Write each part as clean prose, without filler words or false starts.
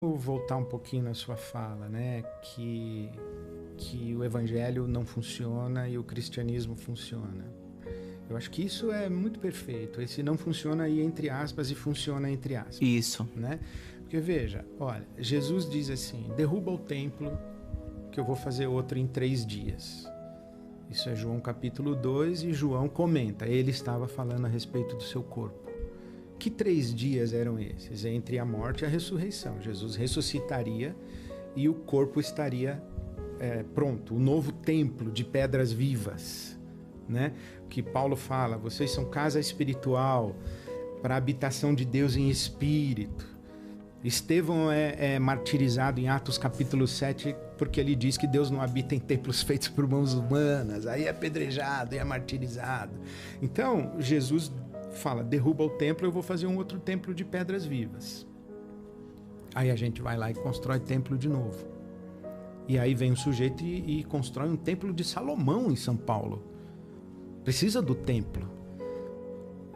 Vou voltar um pouquinho na sua fala, né? Que o evangelho não funciona e o cristianismo funciona. Eu acho que isso é muito perfeito. Esse não funciona aí entre aspas e funciona entre aspas. Isso. Né? Porque veja, olha, Jesus diz assim: derruba o templo que eu vou fazer outro em 3 dias. Isso é João capítulo 2 e João comenta. Ele estava falando a respeito do seu corpo. Que 3 dias eram esses? Entre a morte e a ressurreição. Jesus ressuscitaria e o corpo estaria pronto. O novo templo de pedras vivas, né? Que Paulo fala, vocês são casa espiritual para a habitação de Deus em espírito. Estevão é martirizado em Atos capítulo 7 porque ele diz que Deus não habita em templos feitos por mãos humanas. Aí é apedrejado e é martirizado. Então, Jesus fala, derruba o templo, eu vou fazer um outro templo de pedras vivas. Aí a gente vai lá e constrói templo de novo. E aí vem um sujeito e constrói um templo de Salomão em São Paulo. Precisa do templo.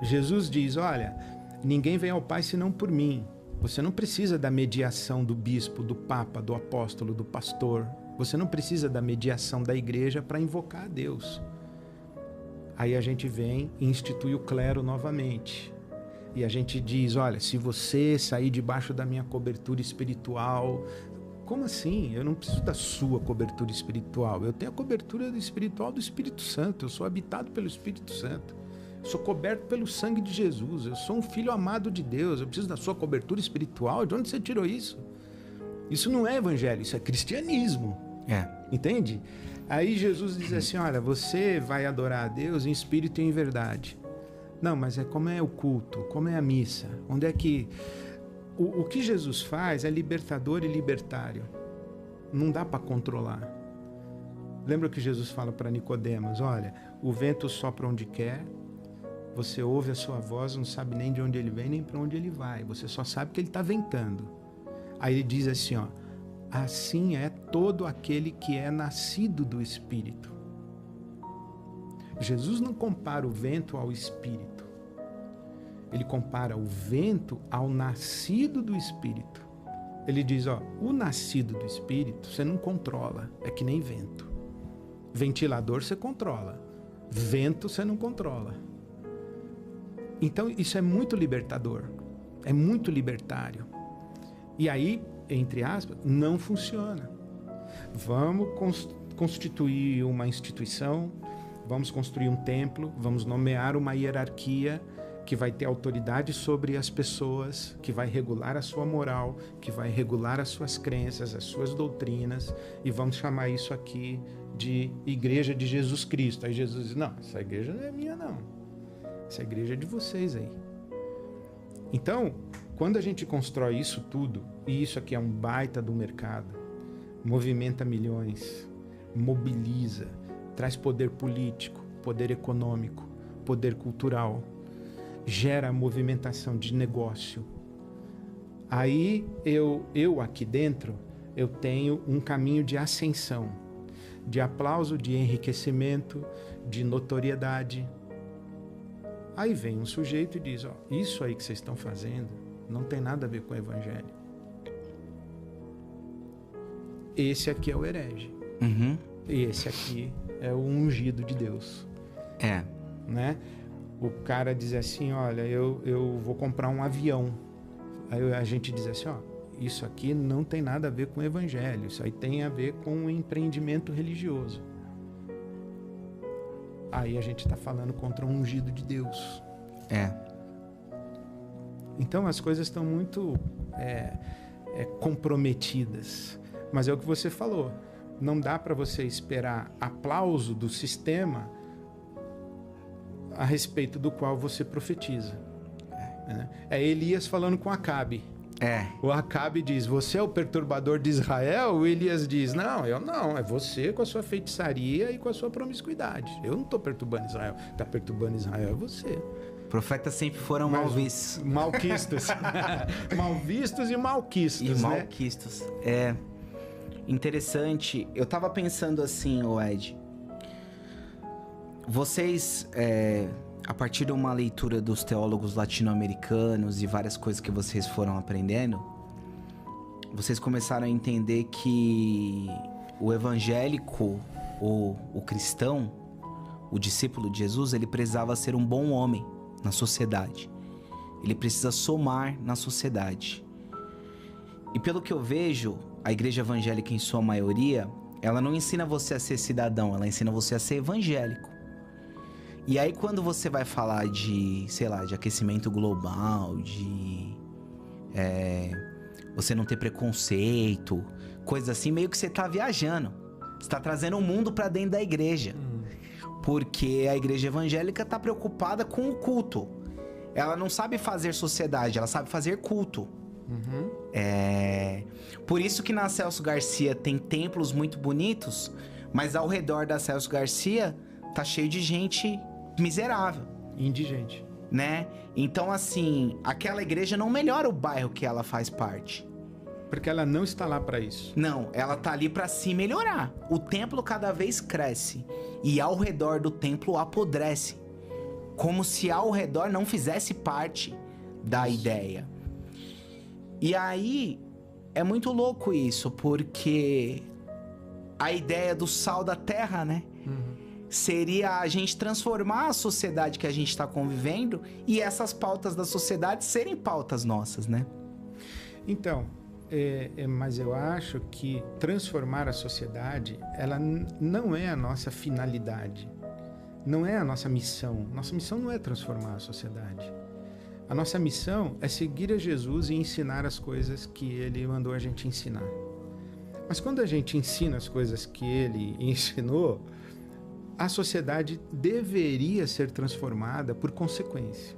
Jesus diz, olha, ninguém vem ao Pai senão por mim. Você não precisa da mediação do bispo, do papa, do apóstolo, do pastor. Você não precisa da mediação da igreja para invocar a Deus. Aí a gente vem e institui o clero novamente. E a gente diz, olha, se você sair debaixo da minha cobertura espiritual... Como assim? Eu não preciso da sua cobertura espiritual. Eu tenho a cobertura espiritual do Espírito Santo. Eu sou habitado pelo Espírito Santo. Eu sou coberto pelo sangue de Jesus. Eu sou um filho amado de Deus. Eu preciso da sua cobertura espiritual. De onde você tirou isso? Isso não é evangelho, isso é cristianismo. Entende? Aí Jesus diz assim, olha, você vai adorar a Deus em espírito e em verdade. Não, mas como é o culto? Como é a missa? Onde é que... O que Jesus faz é libertador e libertário. Não dá para controlar. Lembra que Jesus fala para Nicodemos, olha, o vento sopra onde quer, você ouve a sua voz, não sabe nem de onde ele vem, nem para onde ele vai. Você só sabe que ele está ventando. Aí ele diz assim, ó, assim é todo aquele que é nascido do Espírito. Jesus não compara o vento ao Espírito. Ele compara o vento ao nascido do Espírito. Ele diz, ó, o nascido do Espírito você não controla, é que nem vento. Ventilador você controla, vento você não controla. Então isso é muito libertador, é muito libertário. E aí, entre aspas, não funciona. Vamos constituir uma instituição, vamos construir um templo, vamos nomear uma hierarquia que vai ter autoridade sobre as pessoas, que vai regular a sua moral, que vai regular as suas crenças, as suas doutrinas, e vamos chamar isso aqui de Igreja de Jesus Cristo. Aí Jesus diz, não, essa igreja não é minha não, essa igreja é de vocês aí. Então, quando a gente constrói isso tudo, e isso aqui é um baita do mercado, movimenta milhões, mobiliza, traz poder político, poder econômico, poder cultural, gera movimentação de negócio. Aí eu aqui dentro, eu tenho um caminho de ascensão, de aplauso, de enriquecimento, de notoriedade. Aí vem um sujeito e diz, ó, isso aí que vocês estão fazendo não tem nada a ver com o evangelho. Esse aqui é o herege. Uhum. Esse aqui é o ungido de Deus. Né? O cara diz assim, olha, eu vou comprar um avião. Aí a gente diz assim, ó, isso aqui não tem nada a ver com o evangelho, isso aí tem a ver com um empreendimento religioso. Aí a gente está falando contra um ungido de Deus. Então as coisas estão muito comprometidas. Mas é o que você falou, não dá para você esperar aplauso do sistema a respeito do qual você profetiza. É Elias falando com Acabe. O Acabe diz, você é o perturbador de Israel? O Elias diz, não, eu não, é você com a sua feitiçaria e com a sua promiscuidade. Eu não estou perturbando Israel. Está perturbando Israel é você. Profetas sempre foram mal vistos. Malquistos. Mal vistos e malquistos, e né? malquistos. É interessante. Eu tava pensando assim, Ed. Vocês, a partir de uma leitura dos teólogos latino-americanos e várias coisas que vocês foram aprendendo, vocês começaram a entender que o evangélico, ou o cristão, o discípulo de Jesus, ele precisava ser um bom homem na sociedade. Ele precisa somar na sociedade. E pelo que eu vejo, a igreja evangélica, em sua maioria, ela não ensina você a ser cidadão, ela ensina você a ser evangélico. E aí quando você vai falar de, sei lá, de aquecimento global, de você não ter preconceito, coisas assim, meio que você tá viajando. Você tá trazendo o mundo pra dentro da igreja. Porque a igreja evangélica tá preocupada com o culto. Ela não sabe fazer sociedade, ela sabe fazer culto. Por isso que na Celso Garcia tem templos muito bonitos, mas ao redor da Celso Garcia tá cheio de gente miserável. Indigente. Né? Então, assim, aquela igreja não melhora o bairro que ela faz parte. Porque ela não está lá para isso. Não, ela tá ali para se melhorar. O templo cada vez cresce e ao redor do templo apodrece, como se ao redor não fizesse parte da ideia. E aí é muito louco isso, porque a ideia do sal da terra, né? Seria a gente transformar a sociedade que a gente está convivendo e essas pautas da sociedade serem pautas nossas, né? Então, mas eu acho que transformar a sociedade, ela não é a nossa finalidade, não é a nossa missão. Nossa missão não é transformar a sociedade. A nossa missão é seguir a Jesus e ensinar as coisas que Ele mandou a gente ensinar. Mas quando a gente ensina as coisas que Ele ensinou, a sociedade deveria ser transformada por consequência.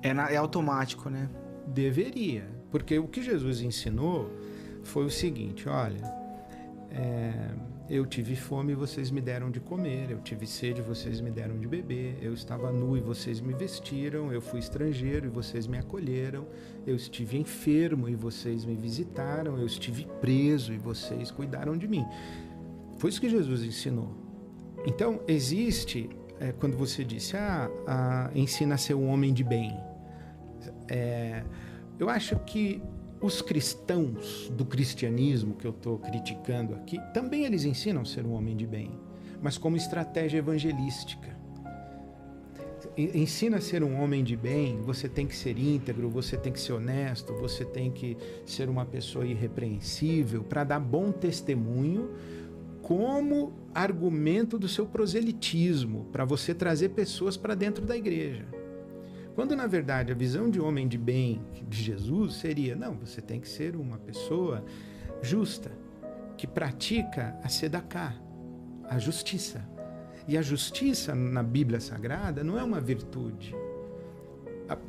É automático, né? Deveria. Porque o que Jesus ensinou foi o seguinte, olha, eu tive fome e vocês me deram de comer, eu tive sede e vocês me deram de beber, eu estava nu e vocês me vestiram, eu fui estrangeiro e vocês me acolheram, eu estive enfermo e vocês me visitaram, eu estive preso e vocês cuidaram de mim. Foi isso que Jesus ensinou. Então, existe, quando você disse, ensina a ser um homem de bem. Eu acho que os cristãos do cristianismo que eu estou criticando aqui, também eles ensinam a ser um homem de bem, mas como estratégia evangelística. Ensina a ser um homem de bem, você tem que ser íntegro, você tem que ser honesto, você tem que ser uma pessoa irrepreensível para dar bom testemunho como argumento do seu proselitismo, para você trazer pessoas para dentro da igreja. Quando, na verdade, a visão de homem de bem de Jesus seria, não, você tem que ser uma pessoa justa, que pratica a tzedakah, a justiça. E a justiça na Bíblia Sagrada não é uma virtude.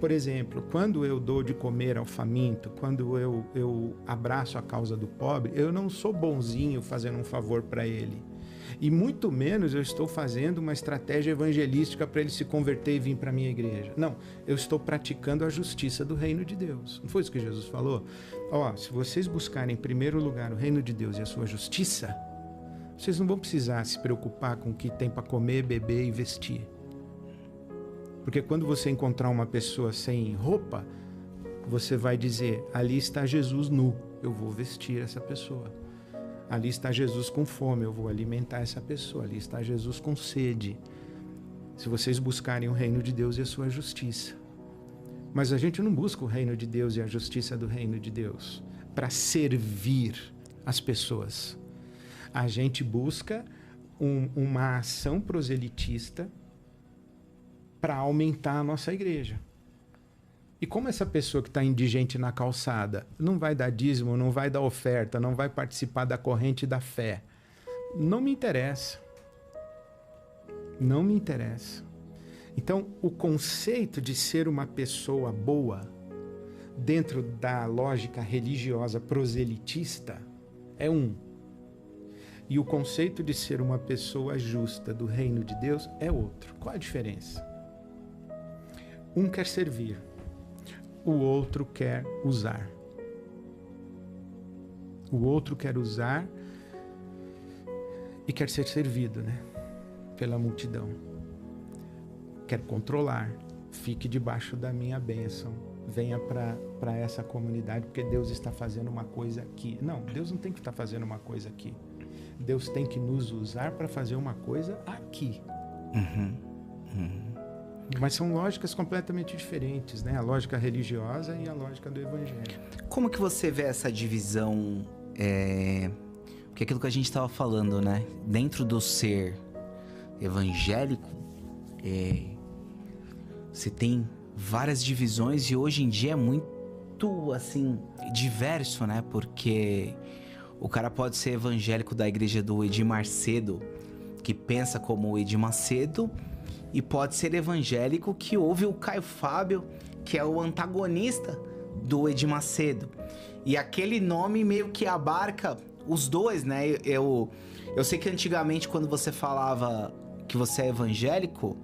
Por exemplo, quando eu dou de comer ao faminto, quando eu abraço a causa do pobre, eu não sou bonzinho fazendo um favor para ele. E muito menos eu estou fazendo uma estratégia evangelística para ele se converter e vir para a minha igreja. Não, eu estou praticando a justiça do reino de Deus. Não foi isso que Jesus falou? Se vocês buscarem em primeiro lugar o reino de Deus e a sua justiça, vocês não vão precisar se preocupar com o que tem para comer, beber e vestir. Porque quando você encontrar uma pessoa sem roupa, você vai dizer, ali está Jesus nu, eu vou vestir essa pessoa. Ali está Jesus com fome, eu vou alimentar essa pessoa. Ali está Jesus com sede. Se vocês buscarem o reino de Deus e a sua justiça. Mas a gente não busca o reino de Deus e a justiça do reino de Deus para servir as pessoas. A gente busca uma ação proselitista para aumentar a nossa igreja. E como essa pessoa que está indigente na calçada não vai dar dízimo, não vai dar oferta, não vai participar da corrente da fé, não me interessa. Não me interessa. Então, o conceito de ser uma pessoa boa, dentro da lógica religiosa proselitista, é um. E o conceito de ser uma pessoa justa do reino de Deus é outro. Qual a diferença? Um quer servir. O outro quer usar. O outro quer usar e quer ser servido, né? Pela multidão. Quer controlar. Fique debaixo da minha bênção. venha para essa comunidade, porque Deus está fazendo uma coisa aqui. Não, Deus não tem que estar fazendo uma coisa aqui. Deus tem que nos usar para fazer uma coisa aqui. Mas são lógicas completamente diferentes, né? A lógica religiosa e a lógica do evangelho. Como que você vê essa divisão? Porque aquilo que a gente estava falando, né? Dentro do ser evangélico, você tem várias divisões e hoje em dia é muito, assim, diverso, né? Porque o cara pode ser evangélico da igreja do Edir Macedo, que pensa como o Edir Macedo, e pode ser evangélico que ouve o Caio Fábio, que é o antagonista do Edir Macedo. E aquele nome meio que abarca os dois, né? Eu sei que antigamente, quando você falava que você é evangélico,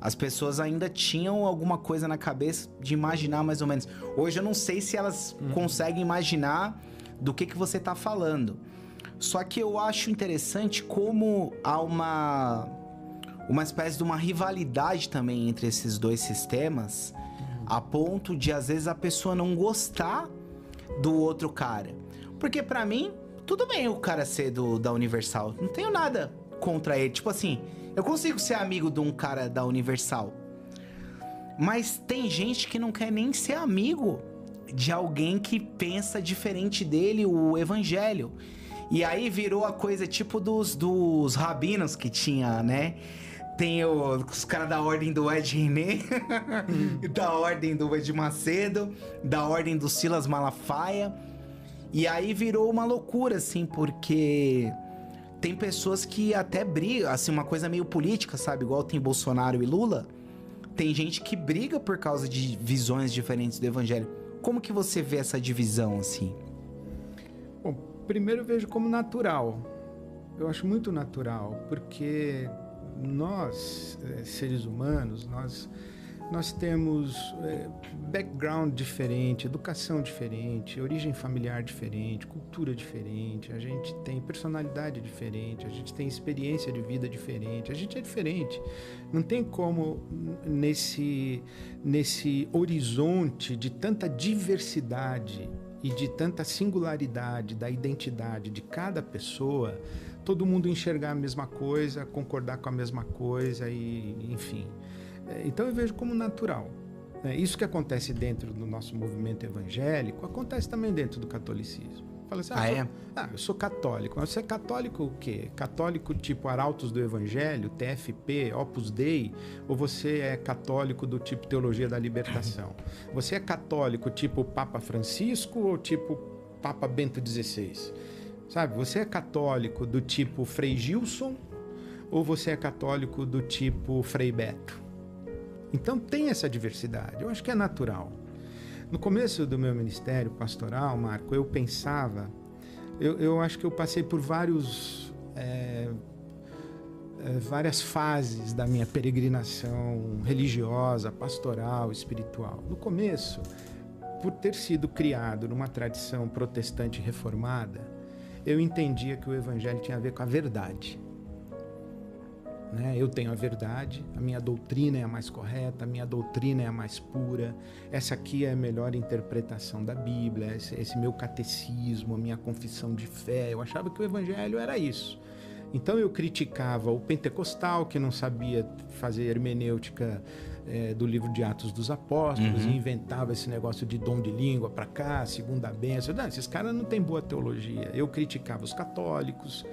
as pessoas ainda tinham alguma coisa na cabeça de imaginar mais ou menos. Hoje eu não sei se elas conseguem imaginar do que você está falando. Só que eu acho interessante como há uma espécie de uma rivalidade também entre esses dois sistemas, a ponto de, às vezes, a pessoa não gostar do outro cara. Porque, pra mim, tudo bem o cara ser da Universal. Não tenho nada contra ele. Tipo assim, eu consigo ser amigo de um cara da Universal. Mas tem gente que não quer nem ser amigo de alguém que pensa diferente dele, o evangelho. E aí virou a coisa tipo dos rabinos que tinha, né? Tem os caras da ordem do Ed René, da ordem do Edir Macedo, da ordem do Silas Malafaia. E aí virou uma loucura, assim, porque tem pessoas que até brigam, assim, uma coisa meio política, sabe? Igual tem Bolsonaro e Lula. Tem gente que briga por causa de visões diferentes do evangelho. Como que você vê essa divisão, assim? Bom, primeiro eu vejo como natural. Eu acho muito natural, porque nós, seres humanos, nós temos background diferente, educação diferente, origem familiar diferente, cultura diferente, a gente tem personalidade diferente, a gente tem experiência de vida diferente, a gente é diferente. Não tem como, nesse horizonte de tanta diversidade e de tanta singularidade da identidade de cada pessoa, todo mundo enxergar a mesma coisa, concordar com a mesma coisa e, enfim. Então eu vejo como natural. Isso que acontece dentro do nosso movimento evangélico, acontece também dentro do catolicismo. Fala assim, eu sou católico. Mas você é católico o quê? Católico tipo Arautos do Evangelho, TFP, Opus Dei? Ou você é católico do tipo Teologia da Libertação? Você é católico tipo Papa Francisco ou tipo Papa Bento XVI? Sabe, você é católico do tipo Frei Gilson ou você é católico do tipo Frei Beto? Então tem essa diversidade, eu acho que é natural. No começo do meu ministério pastoral, Marco, eu pensava, eu acho que eu passei por várias fases da minha peregrinação religiosa, pastoral, espiritual. No começo, por ter sido criado numa tradição protestante reformada, eu entendia que o evangelho tinha a ver com a verdade. Eu tenho a verdade, a minha doutrina é a mais correta, a minha doutrina é a mais pura, essa aqui é a melhor interpretação da Bíblia, esse meu catecismo, a minha confissão de fé. Eu achava que o evangelho era isso. Então eu criticava o pentecostal, que não sabia fazer hermenêutica do livro de Atos dos Apóstolos, e inventava esse negócio de dom de língua para cá, segunda bênção. Não, esses caras não têm boa teologia. Eu criticava os católicos,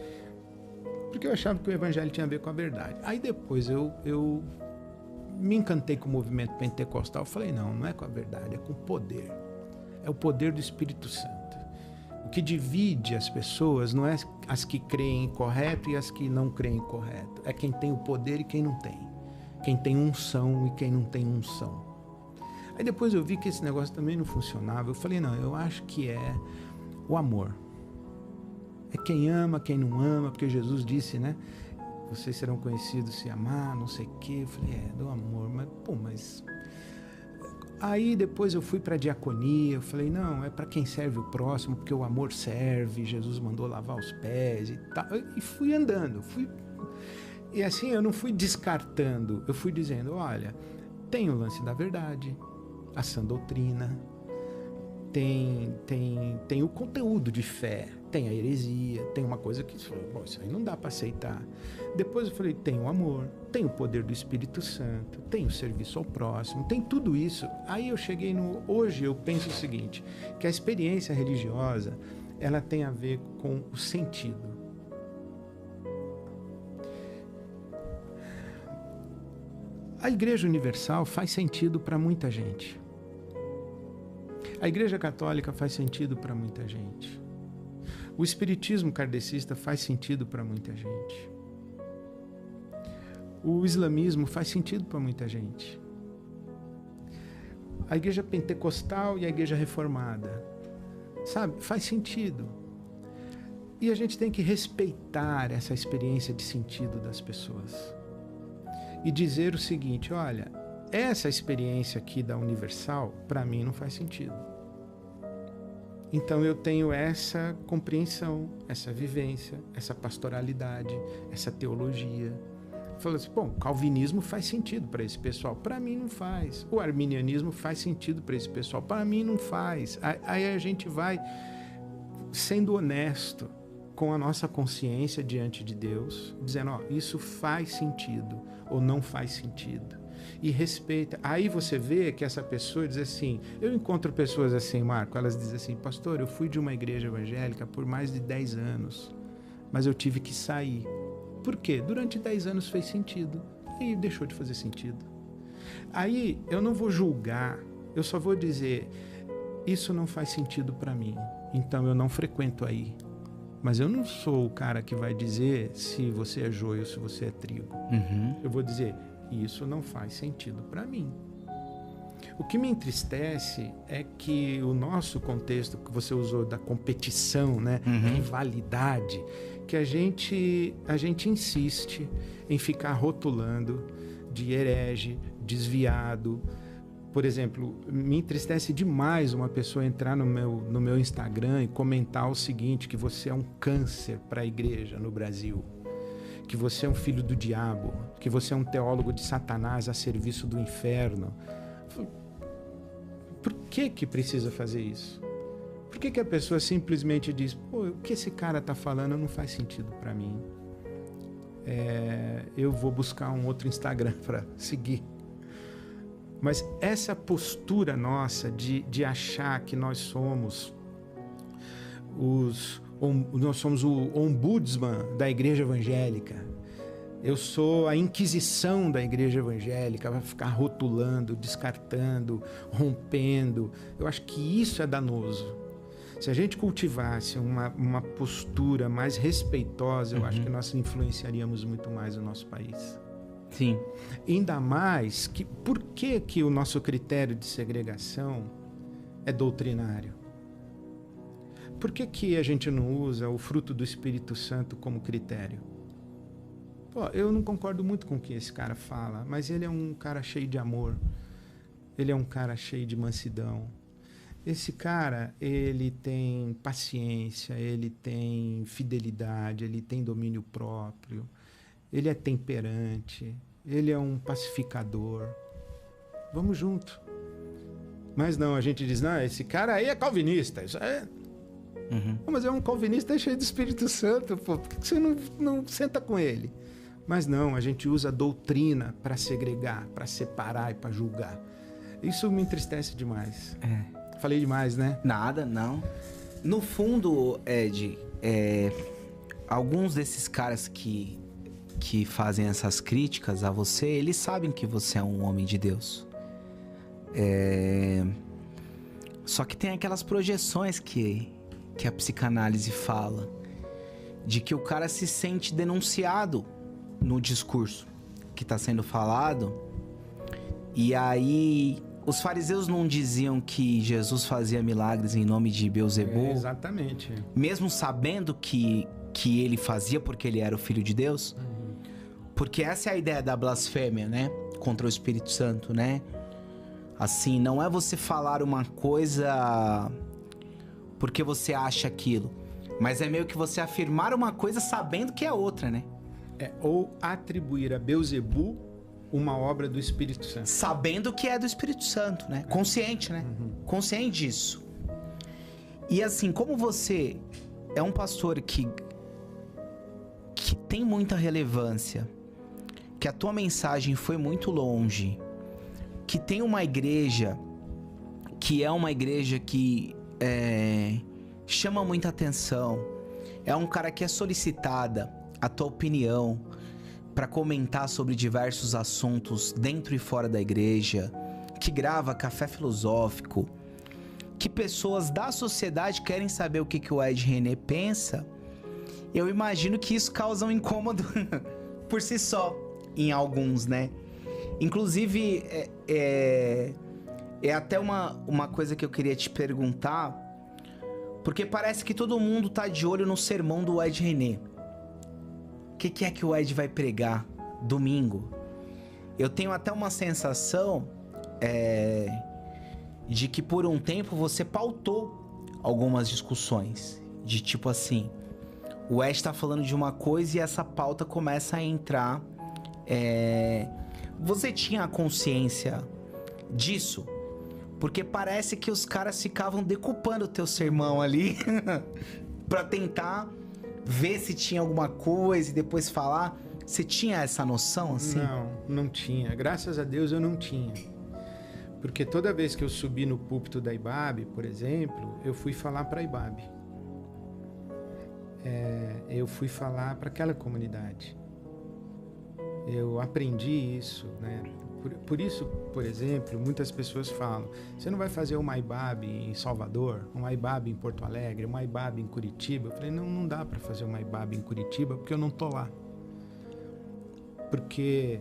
porque eu achava que o evangelho tinha a ver com a verdade. Aí depois eu me encantei com o movimento pentecostal. Eu falei, não é com a verdade, é com o poder. É o poder do Espírito Santo. O que divide as pessoas não é as que creem correto e as que não creem correto. É quem tem o poder e quem não tem. Quem tem unção e quem não tem unção. Aí depois eu vi que esse negócio também não funcionava. Eu falei, não, eu acho que é o amor. É quem ama, quem não ama, porque Jesus disse, né? Vocês serão conhecidos se amar, não sei o quê. Eu falei, do amor, mas... Aí depois eu fui para a diaconia, eu falei, não, é para quem serve o próximo, porque o amor serve, Jesus mandou lavar os pés e tal. E fui andando, E assim, eu não fui descartando, eu fui dizendo, olha, tem o lance da verdade, a sã doutrina, tem o conteúdo de fé, tem a heresia, tem uma coisa que bom, isso aí não dá para aceitar. Depois eu falei, tem o amor, tem o poder do Espírito Santo, tem o serviço ao próximo, tem tudo isso. Aí eu cheguei hoje eu penso o seguinte, que a experiência religiosa, ela tem a ver com o sentido. A Igreja Universal faz sentido para muita gente. A Igreja Católica faz sentido para muita gente. O Espiritismo kardecista faz sentido para muita gente. O Islamismo faz sentido para muita gente. A Igreja Pentecostal e a Igreja Reformada, sabe, faz sentido. E a gente tem que respeitar essa experiência de sentido das pessoas. E dizer o seguinte, olha, essa experiência aqui da Universal, para mim, não faz sentido. Então eu tenho essa compreensão, essa vivência, essa pastoralidade, essa teologia. Falo assim, bom, o calvinismo faz sentido para esse pessoal, para mim não faz. O arminianismo faz sentido para esse pessoal, para mim não faz. Aí a gente vai sendo honesto com a nossa consciência diante de Deus, dizendo, ó, isso faz sentido ou não faz sentido. E respeita. Aí você vê que essa pessoa diz assim, eu encontro pessoas assim, Marco, elas dizem assim, pastor, eu fui de uma igreja evangélica por mais de 10 anos, mas eu tive que sair. Por quê? Durante 10 anos fez sentido, e deixou de fazer sentido. Aí eu não vou julgar, eu só vou dizer, isso não faz sentido para mim, então eu não frequento aí. Mas eu não sou o cara que vai dizer se você é joio ou se você é trigo. Uhum. Eu vou dizer, isso não faz sentido para mim. O que me entristece é que o nosso contexto que você usou da competição, né, rivalidade, que a gente insiste em ficar rotulando de herege, desviado. Por exemplo, me entristece demais uma pessoa entrar no meu Instagram e comentar o seguinte, que você é um câncer para a igreja no Brasil, que você é um filho do diabo, que você é um teólogo de Satanás a serviço do inferno. Por que precisa fazer isso? Por que a pessoa simplesmente diz, pô, o que esse cara está falando não faz sentido para mim? Eu vou buscar um outro Instagram para seguir. Mas essa postura nossa de achar que nós somos o ombudsman da igreja evangélica, eu sou a inquisição da igreja evangélica, vai ficar rotulando, descartando, rompendo, eu acho que isso é danoso. Se a gente cultivasse uma postura mais respeitosa, eu acho que nós influenciaríamos muito mais o nosso país. Sim. Ainda mais que por que o nosso critério de segregação é doutrinário? Por que a gente não usa o fruto do Espírito Santo como critério? Pô, eu não concordo muito com o que esse cara fala, mas ele é um cara cheio de amor, ele é um cara cheio de mansidão. Esse cara, ele tem paciência, ele tem fidelidade, ele tem domínio próprio, ele é temperante, ele é um pacificador. Vamos junto. Mas não, a gente diz, não, esse cara aí é calvinista, isso é... Mas é um calvinista cheio do Espírito Santo, pô, por que você não senta com ele? Mas não, a gente usa a doutrina para segregar, para separar e para julgar. Isso me entristece demais. Falei demais, né? Nada, não. No fundo, Ed, alguns desses caras que fazem essas críticas a você, eles sabem que você é um homem de Deus. Só que tem aquelas projeções que a psicanálise fala, de que o cara se sente denunciado no discurso que está sendo falado. E aí, os fariseus não diziam que Jesus fazia milagres em nome de Beelzebul? Exatamente. Mesmo sabendo que ele fazia porque ele era o Filho de Deus? Porque essa é a ideia da blasfêmia, né? Contra o Espírito Santo, né? Assim, não é você falar uma coisa porque você acha aquilo, mas é meio que você afirmar uma coisa sabendo que é outra, né? Ou atribuir a Beelzebul uma obra do Espírito Santo. Sabendo que é do Espírito Santo, né? Consciente, né? Consciente disso. E assim, como você é um pastor que tem muita relevância, que a tua mensagem foi muito longe, que tem uma igreja que é uma igreja que chama muita atenção, é um cara que é solicitada a tua opinião para comentar sobre diversos assuntos dentro e fora da igreja, que grava café filosófico, que pessoas da sociedade querem saber o que o Ed René pensa, eu imagino que isso causa um incômodo por si só em alguns, né? Inclusive, é até uma coisa que eu queria te perguntar, porque parece que todo mundo tá de olho no sermão do Ed René. O que é que o Ed vai pregar domingo? Eu tenho até uma sensação de que por um tempo você pautou algumas discussões. De tipo assim, o Ed tá falando de uma coisa e essa pauta começa a entrar. Você tinha a consciência disso? Porque parece que os caras ficavam decupando o teu sermão ali pra tentar ver se tinha alguma coisa e depois falar. Você tinha essa noção, assim? Não tinha. Graças a Deus eu não tinha. Porque toda vez que eu subi no púlpito da IBAB, por exemplo, eu fui falar para a IBAB. Eu fui falar para aquela comunidade. Eu aprendi isso, né? Por isso, por exemplo, muitas pessoas falam: você não vai fazer uma IBAB em Salvador, uma IBAB em Porto Alegre, uma IBAB em Curitiba? Eu falei: não dá para fazer uma IBAB em Curitiba porque eu não tô lá. Porque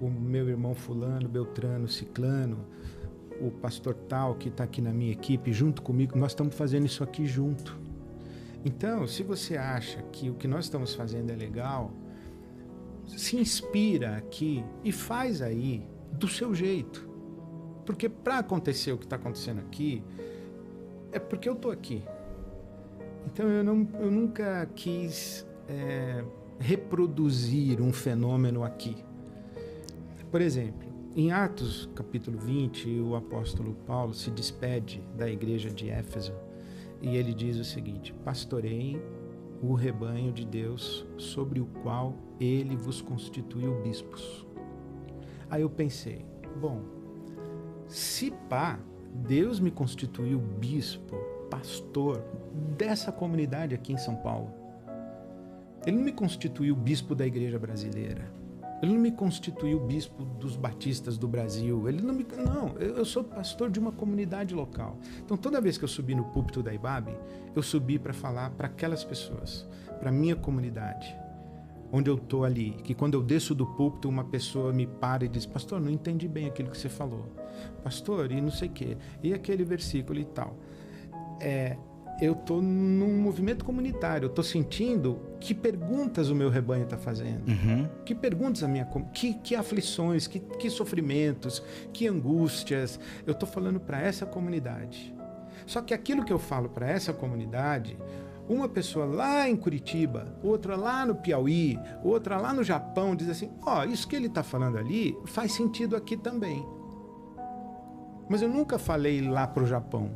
o meu irmão fulano, Beltrano, Ciclano, o pastor tal que está aqui na minha equipe, junto comigo, nós estamos fazendo isso aqui junto. Então, se você acha que o que nós estamos fazendo é legal, se inspira aqui e faz aí do seu jeito. Porque para acontecer o que está acontecendo aqui, é porque eu estou aqui. Então eu nunca quis reproduzir um fenômeno aqui. Por exemplo, em Atos capítulo 20, o apóstolo Paulo se despede da igreja de Éfeso e ele diz o seguinte: pastoreiem o rebanho de Deus sobre o qual ele vos constituiu bispos. Aí eu pensei, bom, se pá, Deus me constituiu bispo, pastor dessa comunidade aqui em São Paulo. Ele não me constituiu bispo da igreja brasileira. Ele não me constituiu bispo dos batistas do Brasil. Eu sou pastor de uma comunidade local. Então, toda vez que eu subi no púlpito da IBAB, eu subi para falar para aquelas pessoas, para minha comunidade, onde eu estou ali. Que quando eu desço do púlpito, uma pessoa me para e diz: pastor, não entendi bem aquilo que você falou. Pastor, e não sei o quê. E aquele versículo e tal. Eu estou num movimento comunitário, eu estou sentindo que perguntas o meu rebanho está fazendo, que perguntas que aflições, que sofrimentos, que angústias eu estou falando para essa comunidade. Só que aquilo que eu falo para essa comunidade, uma pessoa lá em Curitiba, outra lá no Piauí, outra lá no Japão, diz assim: isso que ele está falando ali faz sentido aqui também. Mas eu nunca falei lá para o Japão,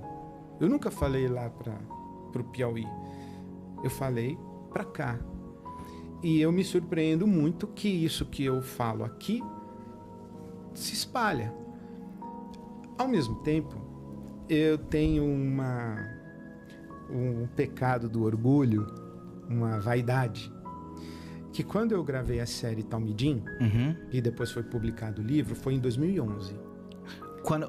eu nunca falei lá para o Piauí, eu falei para cá. E eu me surpreendo muito que isso que eu falo aqui se espalha. Ao mesmo tempo, eu tenho um pecado do orgulho, uma vaidade, que quando eu gravei a série Talmidim, e depois foi publicado o livro, foi em 2011.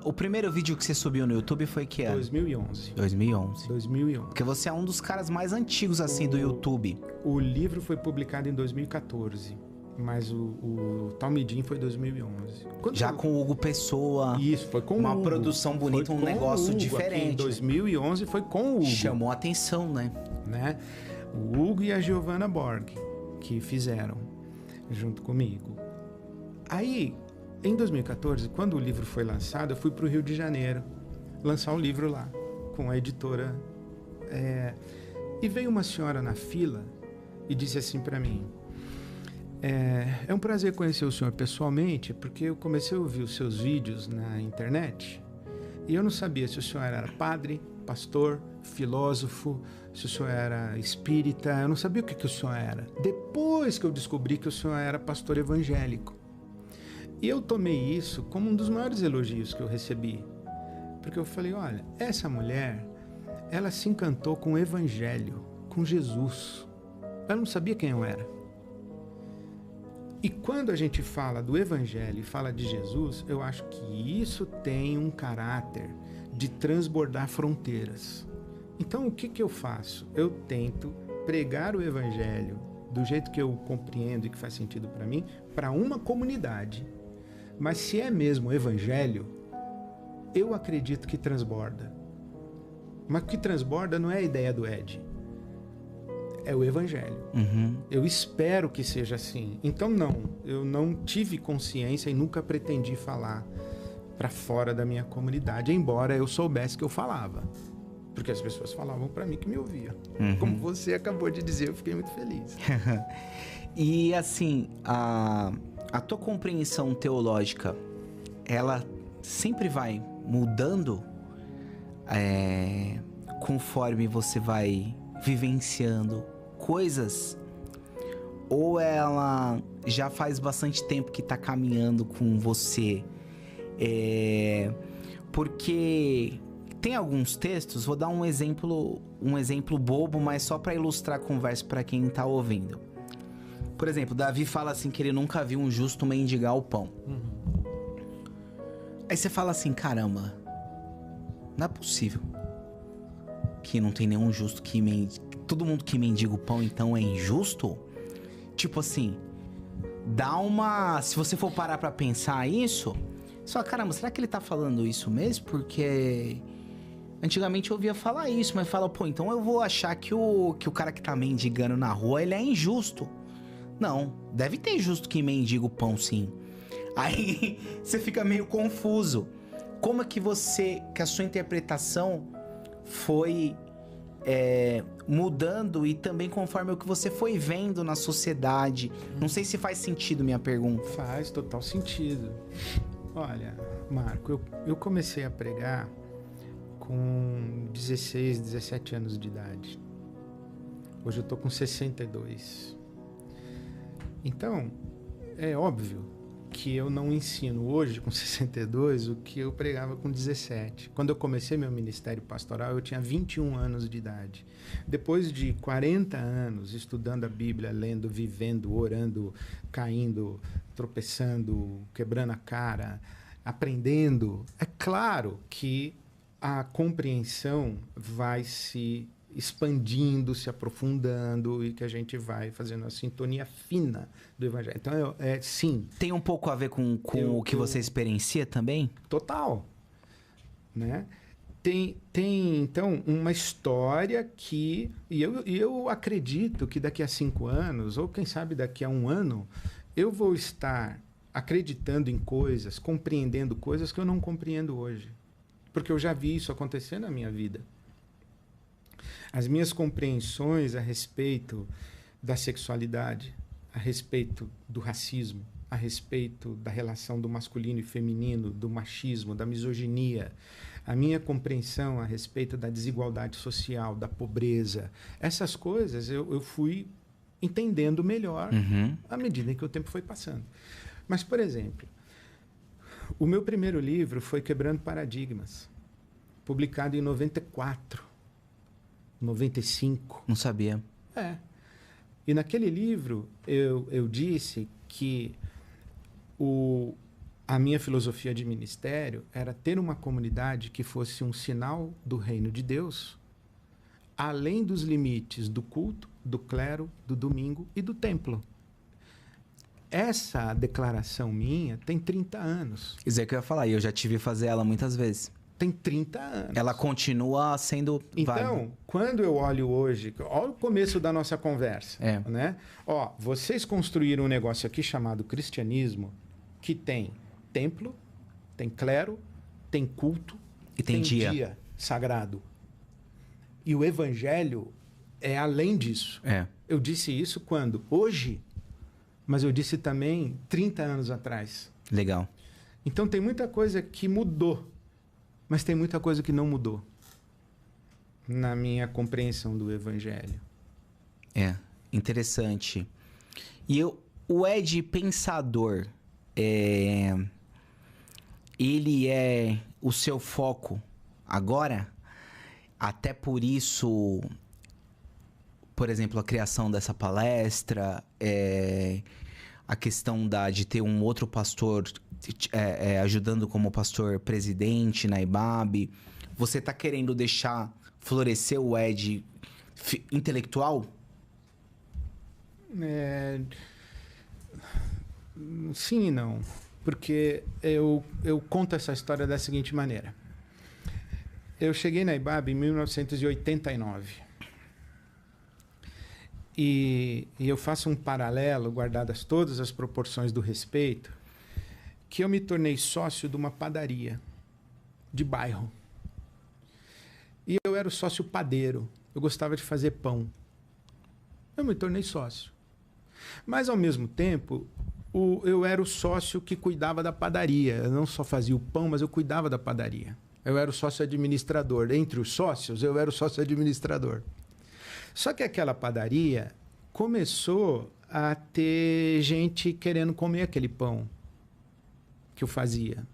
O primeiro vídeo que você subiu no YouTube foi que ano? 2011. 2011. Porque você é um dos caras mais antigos, assim, do YouTube. O livro foi publicado em 2014, mas o Talmidim foi em 2011. Com o Hugo Pessoa. Isso, foi com uma o Hugo. Produção bonita, um negócio diferente. Em 2011 foi com o Hugo. Chamou a atenção, né? O Hugo e a Giovanna Borg, que fizeram junto comigo. Aí, em 2014, quando o livro foi lançado, eu fui para o Rio de Janeiro lançar o livro lá, com a editora. E veio uma senhora na fila e disse assim para mim: É um prazer conhecer o senhor pessoalmente, porque eu comecei a ouvir os seus vídeos na internet e eu não sabia se o senhor era padre, pastor, filósofo, se o senhor era espírita, eu não sabia o que o senhor era. Depois que eu descobri que o senhor era pastor evangélico. E eu tomei isso como um dos maiores elogios que eu recebi. Porque eu falei, olha, essa mulher, ela se encantou com o evangelho, com Jesus. Ela não sabia quem eu era. E quando a gente fala do evangelho e fala de Jesus, eu acho que isso tem um caráter de transbordar fronteiras. Então, o que eu faço? Eu tento pregar o evangelho do jeito que eu compreendo e que faz sentido para mim, para uma comunidade. Mas se é mesmo o evangelho, eu acredito que transborda. Mas o que transborda não é a ideia do Ed. É o evangelho. Uhum. Eu espero que seja assim. Então, não. Eu não tive consciência e nunca pretendi falar para fora da minha comunidade, embora eu soubesse que eu falava. Porque as pessoas falavam para mim que me ouviam. Uhum. Como você acabou de dizer, eu fiquei muito feliz. E assim, a tua compreensão teológica, ela sempre vai mudando conforme você vai vivenciando coisas, ou ela já faz bastante tempo que tá caminhando com você? Porque tem alguns textos, vou dar um exemplo bobo, mas só para ilustrar a conversa para quem tá ouvindo. Por exemplo, Davi fala assim que ele nunca viu um justo mendigar o pão. Aí você fala assim, caramba, não é possível que não tem nenhum justo que todo mundo que mendiga o pão então é injusto? Tipo assim, dá uma... Se você for parar pra pensar isso, só caramba, será que ele tá falando isso mesmo? Porque antigamente eu ouvia falar isso, mas fala, pô, então eu vou achar que o cara que tá mendigando na rua, ele é injusto. Não, deve ter justo que mendiga o pão, sim. Aí você fica meio confuso. Como é que a sua interpretação foi mudando e também conforme o que você foi vendo na sociedade? Não sei se faz sentido minha pergunta. Faz total sentido. Olha, Marco, eu comecei a pregar com 16, 17 anos de idade. Hoje eu tô com 62. Então, é óbvio que eu não ensino hoje, com 62, o que eu pregava com 17. Quando eu comecei meu ministério pastoral, eu tinha 21 anos de idade. Depois de 40 anos estudando a Bíblia, lendo, vivendo, orando, caindo, tropeçando, quebrando a cara, aprendendo, é claro que a compreensão vai se expandindo, se aprofundando e que a gente vai fazendo a sintonia fina do evangelho. Então, sim. Tem um pouco a ver com o que você experiencia também? Total. Né? Tem então, uma história que... E eu acredito que daqui a 5 anos, ou quem sabe daqui a 1 ano, eu vou estar acreditando em coisas, compreendendo coisas que eu não compreendo hoje. Porque eu já vi isso acontecer na minha vida. As minhas compreensões a respeito da sexualidade, a respeito do racismo, a respeito da relação do masculino e feminino, do machismo, da misoginia, a minha compreensão a respeito da desigualdade social, da pobreza, essas coisas eu fui entendendo melhor à medida em que o tempo foi passando. Mas, por exemplo, o meu primeiro livro foi Quebrando Paradigmas, publicado em 94. 95. Não sabia. E naquele livro eu disse que a minha filosofia de ministério era ter uma comunidade que fosse um sinal do reino de Deus, além dos limites do culto, do clero, do domingo e do templo. Essa declaração minha tem 30 anos. Isso é que eu ia falar, e eu já tive que fazer ela muitas vezes. Tem 30 anos. Ela continua sendo... Então, quando eu olho hoje... Olha o começo da nossa conversa. Né? Vocês construíram um negócio aqui chamado cristianismo, que tem templo, tem clero, tem culto... E tem dia sagrado. E o evangelho é além disso. Eu disse isso quando? Hoje, mas eu disse também 30 anos atrás. Legal. Então tem muita coisa que mudou, mas tem muita coisa que não mudou na minha compreensão do Evangelho. É, interessante. E o Ed pensador, ele é o seu foco agora? Até por isso, por exemplo, a criação dessa palestra, a questão de ter um outro pastor ajudando como pastor presidente na IBAB. Você está querendo deixar florescer o Ed intelectual? Sim e não. Porque eu conto essa história da seguinte maneira. Eu cheguei na IBAB em 1989. E eu faço um paralelo, guardadas todas as proporções do respeito, que eu me tornei sócio de uma padaria de bairro. E eu era o sócio padeiro. Eu gostava de fazer pão. Eu me tornei sócio. Mas, ao mesmo tempo, eu era o sócio que cuidava da padaria. Eu não só fazia o pão, mas eu cuidava da padaria. Eu era o sócio administrador. Entre os sócios, eu era o sócio administrador. Só que aquela padaria começou a ter gente querendo comer aquele pão que eu fazia.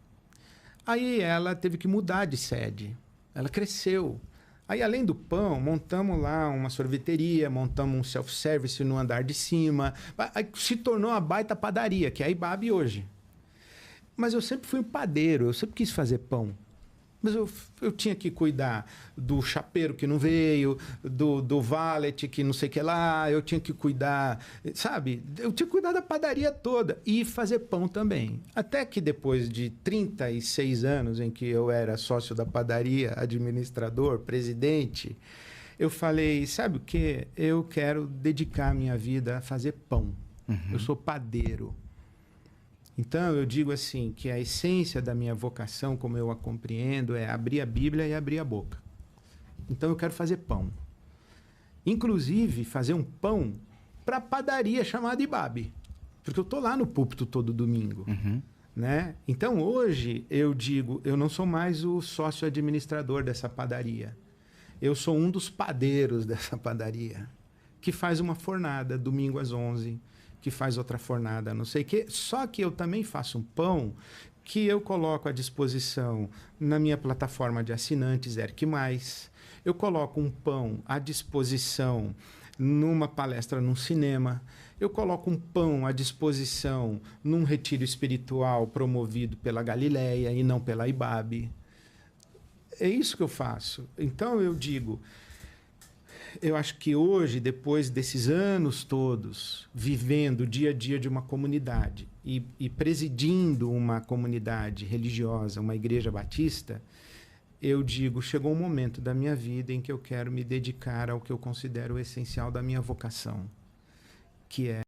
Aí ela teve que mudar de sede. Ela cresceu. Aí, além do pão, montamos lá uma sorveteria, montamos um self-service no andar de cima. Aí se tornou uma baita padaria, que é a IBAB hoje. Mas eu sempre fui um padeiro, eu sempre quis fazer pão. Mas eu tinha que cuidar do chapeiro que não veio, do valet que não sei o que lá, eu tinha que cuidar, sabe? Eu tinha que cuidar da padaria toda e fazer pão também. Até que depois de 36 anos em que eu era sócio da padaria, administrador, presidente, eu falei, sabe o quê? Eu quero dedicar a minha vida a fazer pão. Eu sou padeiro. Então, eu digo assim, que a essência da minha vocação, como eu a compreendo, é abrir a Bíblia e abrir a boca. Então, eu quero fazer pão. Inclusive, fazer um pão para a padaria chamada IBAB. Porque eu estou lá no púlpito todo domingo. Né? Então, hoje, eu digo, eu não sou mais o sócio administrador dessa padaria. Eu sou um dos padeiros dessa padaria, que faz uma fornada, domingo às 11h. Que faz outra fornada, não sei o quê. Só que eu também faço um pão que eu coloco à disposição na minha plataforma de assinantes, Eric Mais. Eu coloco um pão à disposição numa palestra num cinema. Eu coloco um pão à disposição num retiro espiritual promovido pela Galileia e não pela IBAB. É isso que eu faço. Então, eu digo... Eu acho que hoje, depois desses anos todos, vivendo o dia a dia de uma comunidade e presidindo uma comunidade religiosa, uma igreja batista, eu digo, chegou um momento da minha vida em que eu quero me dedicar ao que eu considero o essencial da minha vocação, que é